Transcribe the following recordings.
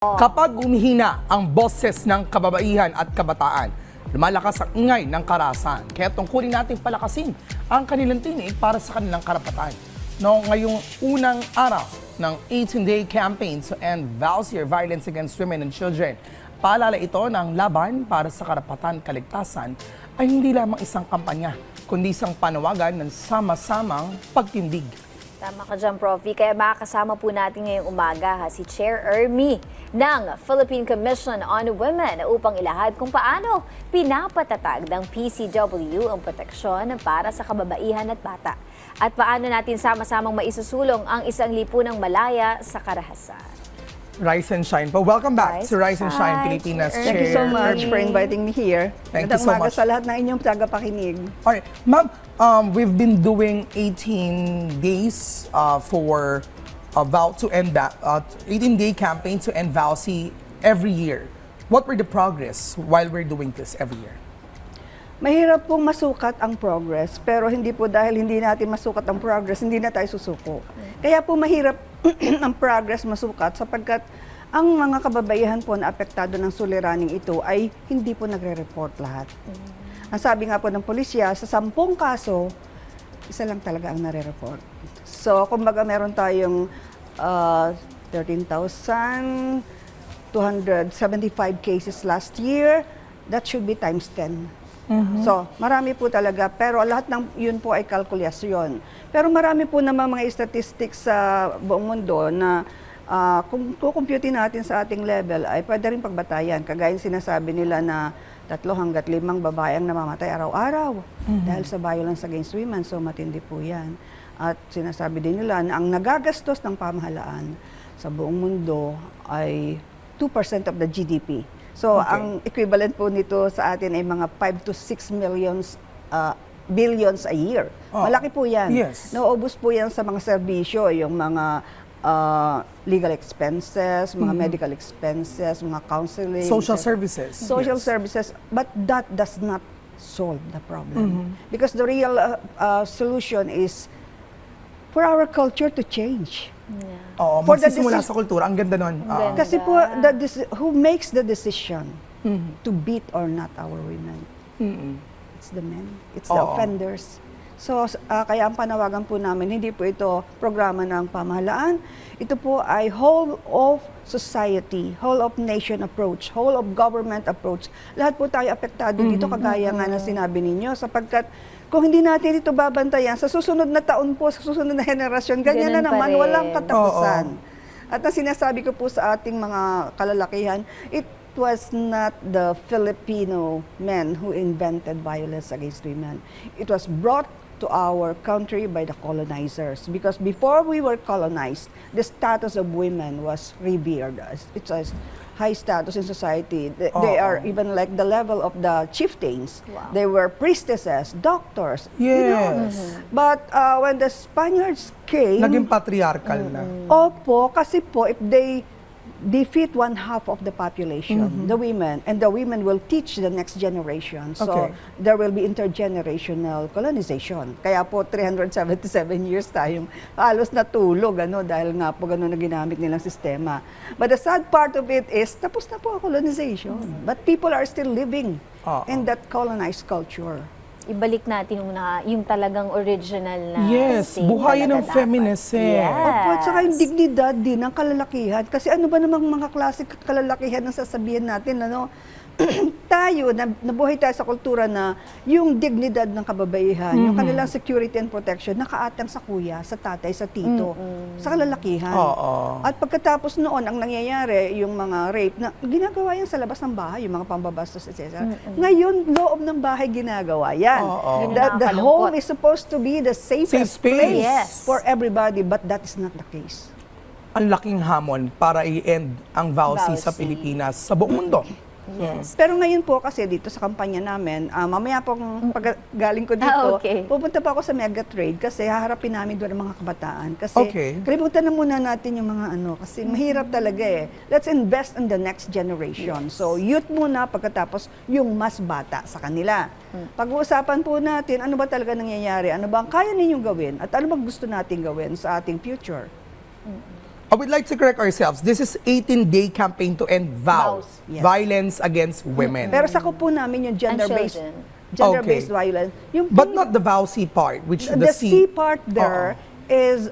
Kapag umihina ang boses ng kababaihan at kabataan, lumalakas ang ingay ng karahasan. Kaya tungkulin natin palakasin ang kanilang tinig para sa kanilang karapatan. Ngayong unang araw ng 18-day campaign to end violence or violence against women and children, paalala ito ng laban para sa karapatan kaligtasan ay hindi lamang isang kampanya, kundi isang panawagan ng sama-samang pagtindig. Tama ka dyan, Profi. Kaya makakasama po natin ngayong umaga si Chair Ermi ng Philippine Commission on Women upang ilahad kung paano pinapatatag ng PCW ang proteksyon para sa kababaihan at bata. At paano natin sama-samang maisusulong ang isang lipunang malaya sa karahasan. Rise and Shine po. Welcome back to Rise and Shine, Pilipinas Chair. Thank you so much for inviting me here. Thank you so much. Sa lahat ng inyong tagapakinig. Alright, ma'am, we've been doing 18 days for to end that 18-day campaign to end VAUSI every year. What were the progress while we're doing this every year? Mahirap pong masukat ang progress, pero hindi po dahil hindi natin masukat ang progress, hindi na tayo susuko. Kaya po mahirap ang progress masukat sapagkat ang mga kababaihan po na apektado ng suliraning ito ay hindi po nagre-report lahat. Ang sabi nga po ng pulisya, sa 10 kaso, isa lang talaga ang nare-report. So, kumbaga meron tayong 13,275 cases last year. That should be times 10. So, marami po talaga, pero lahat ng yun po ay kalkulasyon. Pero marami po naman mga statistics sa buong mundo na kung kukumputin natin sa ating level ay pwede rin pagbatayan. Kagaya sinasabi nila na 3 hanggang 5 babae ang namamatay araw-araw dahil sa violence against women. So, matindi po yan. At sinasabi din nila na ang nagagastos ng pamahalaan sa buong mundo ay 2% of the GDP. So, ang equivalent po nito sa atin ay mga 5 to 6 billions a year. Malaki po yan. Yes. Nauubos po yan sa mga serbisyo, yung mga legal expenses, mga medical expenses, mga counseling. Social services. Social services. But that does not solve the problem. Because the real solution is for our culture to change. Oo, magsisimula sa kultura. Ang ganda nun. Kasi po, who makes the decision to beat or not our women? It's the men. It's the offenders. So, kaya ang panawagan po namin, hindi po ito programa ng pamahalaan. Ito po ay whole of society, whole of nation approach, whole of government approach. Lahat po tayo apektado dito, kagaya nga na sinabi ninyo, sapagkat kung hindi natin ito babantayan, sa susunod na taon po, sa susunod na henerasyon, ganyan na naman, walang katapusan. At ang sinasabi ko po sa ating mga kalalakihan, it was not the Filipino men who invented violence against women. It was brought to our country by the colonizers. Because before we were colonized, the status of women was revered. It was high status in society. They are even like the level of the chieftains. Wow. They were priestesses, doctors. Yes. But when the Spaniards came... Naging patriarchal na. Opo, kasi po, if they defeat 1/2 of the population, the women, and the women will teach the next generation. So, there will be intergenerational colonization. Kaya po, 377 years tayong halos natulog, dahil nga po gano'n na ginamit nilang sistema. But the sad part of it is, tapos na po ang colonization. But people are still living in that colonized culture. Ibalik natin yung talagang original na state buhayin ng talaga feminist dapat. Yes. Opo, at saka yung dignidad din ng kalalakihan. Kasi ano ba namang mga klasik kalalakihan ang sasabihin natin, tayo, nabuhay tayo sa kultura na yung dignidad ng kababaihan, yung kanilang security and protection, nakaatang sa kuya, sa tatay, sa tito, sa kalalakihan. At pagkatapos noon, ang nangyayari, yung mga rape, na ginagawa yan sa labas ng bahay, yung mga pambabastos, etc. Ngayon, loob ng bahay ginagawa yan. The home is supposed to be the safest place for everybody, but that is not the case. Ang laking hamon para i-end ang VAUSI sa Pilipinas, sa buong mundo. Yes. Pero ngayon po kasi dito sa kampanya namin, mamaya pong galing ko dito, pupunta pa ako sa Mega Trade kasi haharapin namin doon ang mga kabataan. Kasi kalimutan na muna natin yung mga kasi mahirap talaga eh. Let's invest in the next generation. So youth muna, pagkatapos yung mas bata sa kanila. Pag-uusapan po natin, ano ba talaga nangyayari? Ano ba ang kaya ninyong gawin? At ano ba gusto natin gawin sa ating future? I would like to correct ourselves. This is 18-day campaign to end Vows. Yes. violence against women. Pero sa po namin yung gender-based children. gender-based Okay. violence. Yung But not the VAUC part, which the C part Oo. there is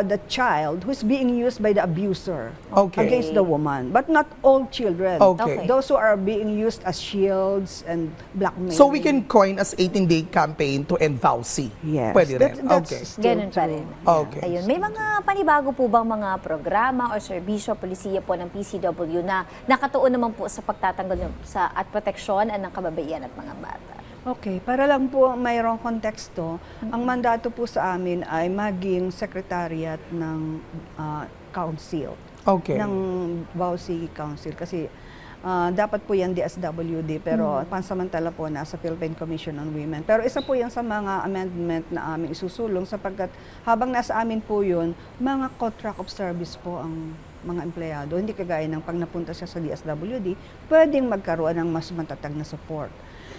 the child who's being used by the abuser Okay. against the woman, but not all children. Okay. Those who are being used as shields and blackmail. So we can coin as 18-day campaign to end VAUC. Yes. Pwede rin. That's Okay. still Ganun pa true. rin. Okay. Ayun, may mga panibago po bang mga programa o serbisyo, polisiya po ng PCW na nakatuon naman po sa pagtatanggol sa at proteksyon ng kababaihan at mga bata? Okay, para lang po mayroong konteksto, ang mandato po sa amin ay maging secretariat ng council. Okay. Ng VAUC Council. Kasi dapat po yan DSWD, pero pansamantala po nasa Philippine Commission on Women. Pero isa po yan sa mga amendment na aming isusulong sapagkat habang nasa amin po yun, mga contract of service po ang mga empleyado. Hindi kagaya ng pag napunta siya sa DSWD, pwedeng magkaroon ng mas matatag na support.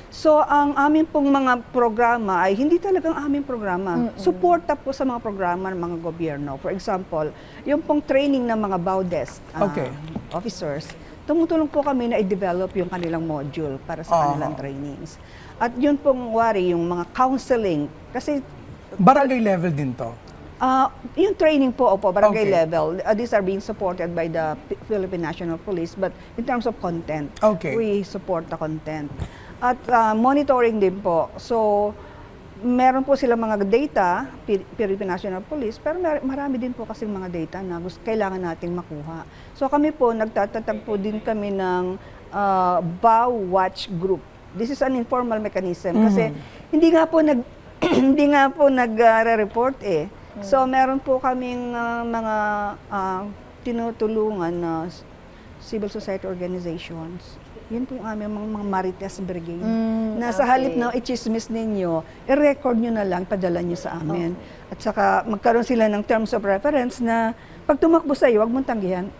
So, ang aming pong mga programa ay hindi talagang aming programa. Suporta po sa mga programa ng mga gobyerno. For example, yung pong training ng mga BAUDES Okay. officers, tumutulong po kami na i-develop yung kanilang module para sa kanilang trainings. At yun pong yung mga counseling. Kasi Barangay level din to. yung training po, barangay Okay. level, these are being supported by the Philippine National Police, but in terms of content, Okay. we support the content. At monitoring din po. So, meron po silang mga data, Philippine National Police, pero marami din po kasi mga data na kailangan nating makuha. So, kami po, nagtatatag po din kami ng BAU Watch Group. This is an informal mechanism kasi hindi nga po nagre-report eh. So, meron po kaming mga tinutulungan na civil society organizations. Yun po ang aming mga Marites Brigade. Na sa halip na i-chismis ninyo, i-record nyo na lang, padala nyo sa amin. At saka magkaroon sila ng terms of reference na pag tumakbo sa'yo, huwag mong tanggihan.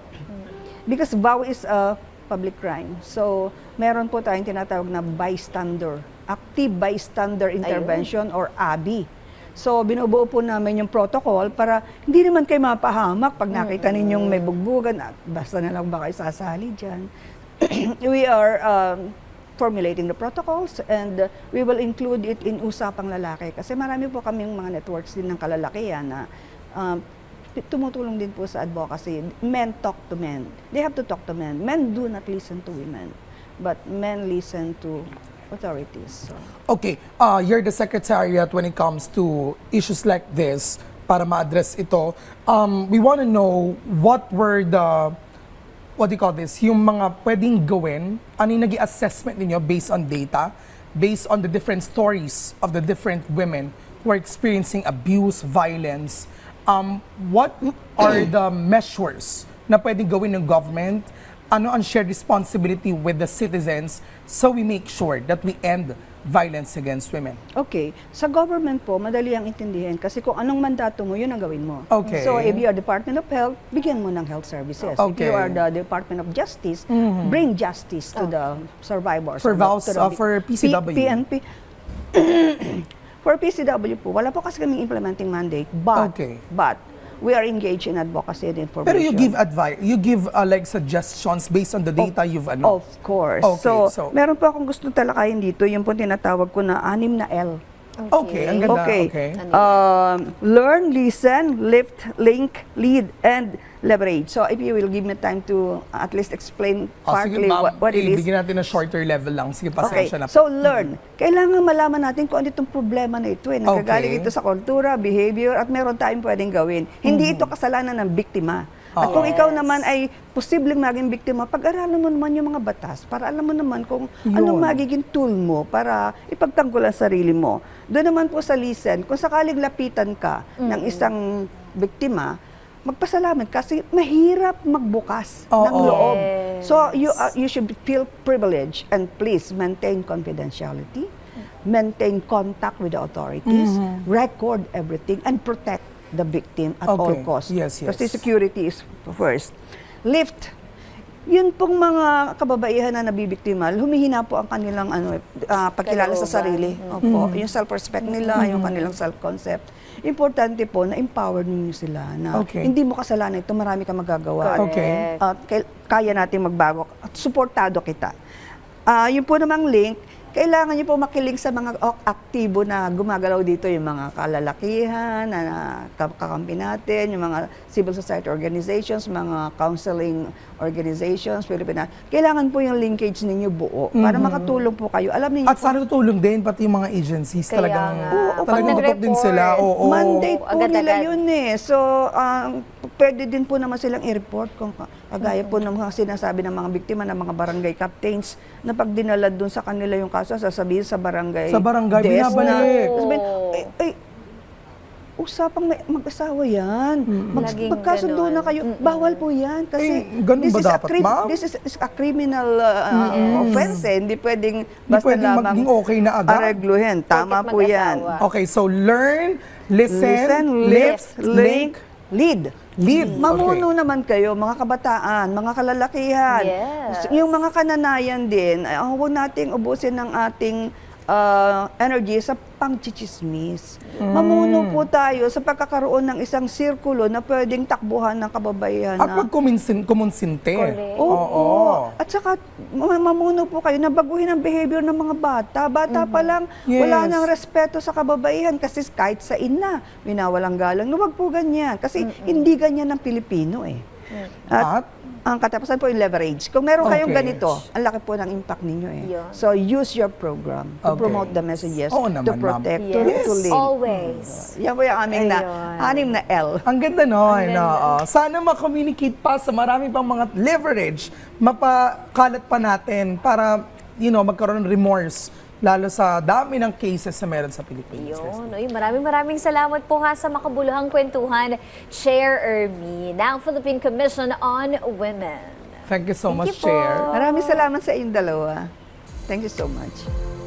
Because vow is a public crime. So, meron po tayong tinatawag na bystander, active bystander intervention or ABI. So, binubuo po namin yung protocol para hindi naman kayo mapahamak pag nakita ninyong may bugbugan at basta na lang ba kayo sasali dyan. We are formulating the protocols and we will include it in Usapang Lalaki kasi marami po kaming mga networks din ng kalalakihan na tumutulong din po sa advocacy. Men talk to men. They have to talk to men. Men do not listen to women, but men listen to authorities. So. Okay, you're the secretariat when it comes to issues like this para ma-address ito. We want to know what were the, what do you call this, yung mga pwedeng gawin, ano yung naging assessment ninyo based on data, based on the different stories of the different women who are experiencing abuse, violence. What are the measures na pwedeng gawin ng government? Ano ang shared responsibility with the citizens so we make sure that we end violence against women? Okay. Sa government po, madali ang intindihin kasi kung anong mandato mo, yun ang gawin mo. Okay. So, if you are Department of Health, bigyan mo ng health services. If Okay. you are the Department of Justice, bring justice to the survivors. For or vows, to the for PCW. PNP. For PCW po, wala po kasi kaming implementing mandate, but we are engaged in advocacy and information. Pero you give advice, you give like suggestions based on the data you've ano. Of course. Okay, So, meron po akong gusto talakayin dito, yung po tinatawag ko na 6 na L. Okay, ang ganda. Okay. Learn, listen, lift, link, lead, and leverage. So, if you will give me time to at least explain partly what it is. Bigyan natin na shorter level lang. Sige, pasensya na po. So learn. Kailangan malaman natin kung ano itong problema na ito. Nagagaling ito sa kultura, behavior, at meron tayong pwedeng gawin. Hindi ito kasalanan ng biktima. At kung ikaw naman ay posibleng maging biktima, pag-aralan mo naman yung mga batas para alam mo naman kung anong magiging tool mo para ipagtanggol ang sarili mo. Doon naman po sa listen, kung sakaling lapitan ka ng isang biktima, magpasalamat kasi mahirap magbukas ng loob. So you should feel privileged and please maintain confidentiality, maintain contact with the authorities, record everything, and protect the victim at all costs. Yes, yes. Kasi security is first. Lift. Yun pong mga kababaihan na nabibiktima, humihina po ang kanilang pagkilala sa sarili. Opo, yung self-respect nila, yung kanilang self-concept. importante po na empower ninyo sila na Okay. hindi mo kasalanan ito, marami kang magagawa. Correct. Okay. At kaya natin magbago at suportado kita. Yun po namang link, kailangan niyo po makiling sa mga aktibo na gumagalaw dito, yung mga kalalakihan, na kakampi natin, yung mga civil society organizations, mga counseling organizations, Pilipinas. Kailangan po yung linkage ninyo buo para makatulong po kayo. Alam niyo At sana tutulong din pati yung mga agencies. Kaya Talagang, nga. Oo, talagang pag tutok din sila. Oo. mandate po Agad-agad. nila yun eh. So, pwede din po naman silang i-report kung kagaya po ng mga sinasabi ng mga biktima ng mga barangay captains na pag dinala dun sa kanila yung kaso, sasabihin sa barangay. Sa barangay, desk binabalik. na, sabihin, ay, usapang mag-asawa yan. Laging Magkasundo na ganon. kayo. Bawal po yan. Kasi ganun ba dapat, ma'am? this is a criminal offense eh. Hindi pwedeng Hindi basta pwedeng lamang maging okay na agad. aregluhin. Tama Porket po yan. mag-asawa. Okay, so learn, listen, lift, link, lead. lead. Mamuno naman kayo, mga kabataan, mga kalalakihan. Yes. Yung mga kananayan din, huwag nating ubusin ng ating energy sa pangchichismis. Mamuno po tayo sa pagkakaroon ng isang sirkulo na pwedeng takbuhan ng kababaihan. At kuminsinte. Correct. Oo. At saka, mamuno po kayo na baguhin ang behavior ng mga bata. Bata pa lang, wala Yes. nang respeto sa kababaihan kasi kahit sa ina, minawalang galang. Huwag po ganyan. Kasi hindi ganyan ang Pilipino eh. At Ang katapusan po yung leverage. Kung meron kayong Okay. ganito, ang laki po ng impact ninyo eh. Yun. So use your program to Okay. promote the messages, Oo to naman, ma'am. protect, Yes. to lead. Always. Yan po yung aming Ayun. anim na L. ang ganda nun. Ang ganda. Oo. Sana ma-communicate pa sa marami pang mga leverage, mapakalat pa natin para, magkaroon ng remorse lalo sa dami ng cases na meron sa Pilipinas. Yun. Uy, maraming salamat po ha sa makabuluhang kwentuhan, Chair Ermi ng Philippine Commission on Women. Thank you so Thank much, you po. Chair. Maraming salamat sa inyong dalawa. Thank you so much.